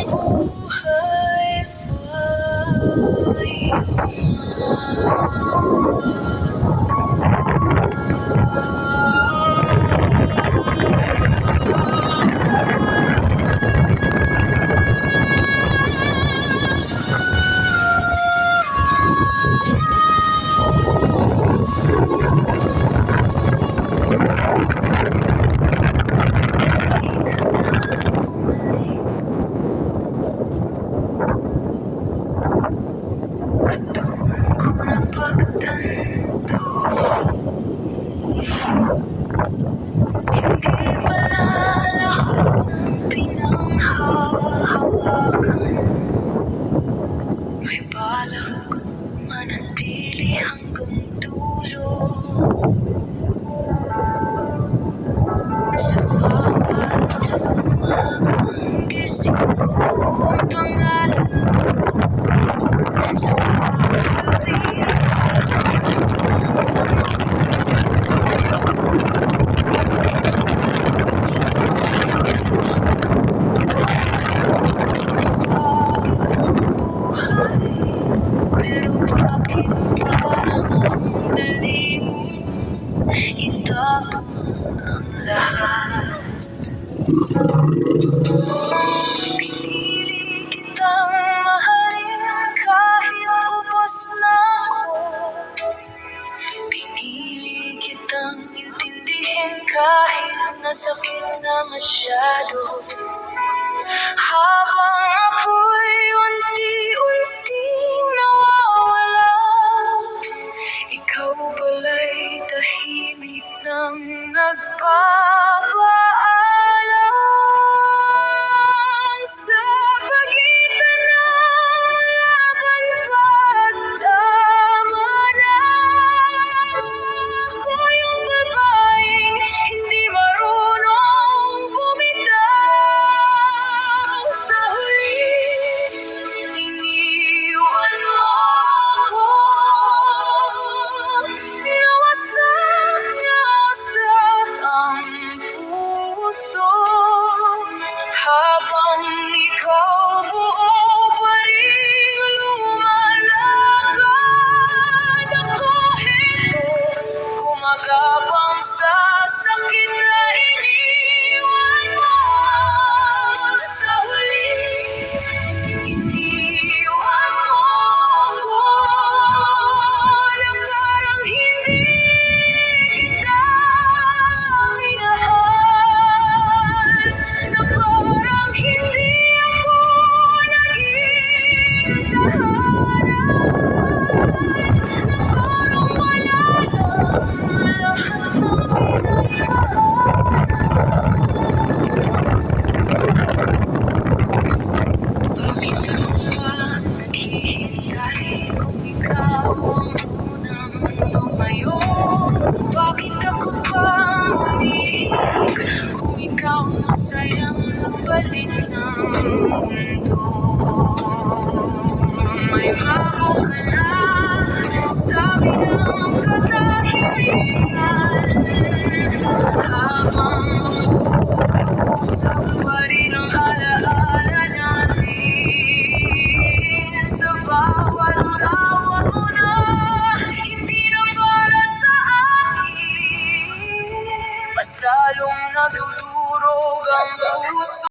buhay ay pagtanto. Hindi pala lahat ng pinanghahawakan may balak manatili hanggang dulo. Sa bawat umagang gising ko ang pangalan sa bawat gabi. Pero bakit parang ang dali mong itapon ang lahat? Pinili kitang mahalin kahit ubos na ako. Pinili kitang intindihin kahit nasakit na masyado. Habang ako'y unti-unting nawawala, ikaw pala'y tahimik nang nagpapaalam. Sa pagitan ng laban pagtama na, ako yung babaeng hindi marunong bumitaw. Sa huli, iniwan mo ako, nawasak ang puso. Habang ikaw buo pa rin lumalakad, ako heto gumagapang sa sakit na iniwan mo. Sa huli, iniwan mo ako na parang hindi kita minahal, na parang hindi ako naging tahanan, na parang wala lang lahat ng Bakit ako pa naghihintay kung ikaw ang unang lumayo? Bakit ako pa umiiyak kung ikaw masayang nagbalik ng mundo? May bago ka na, sabi ng katahimikan. Habang usap pa rin ang alaala natin. Sa bawat tawa mo na hindi na para sa akin, mas lalong nadudurog ang puso.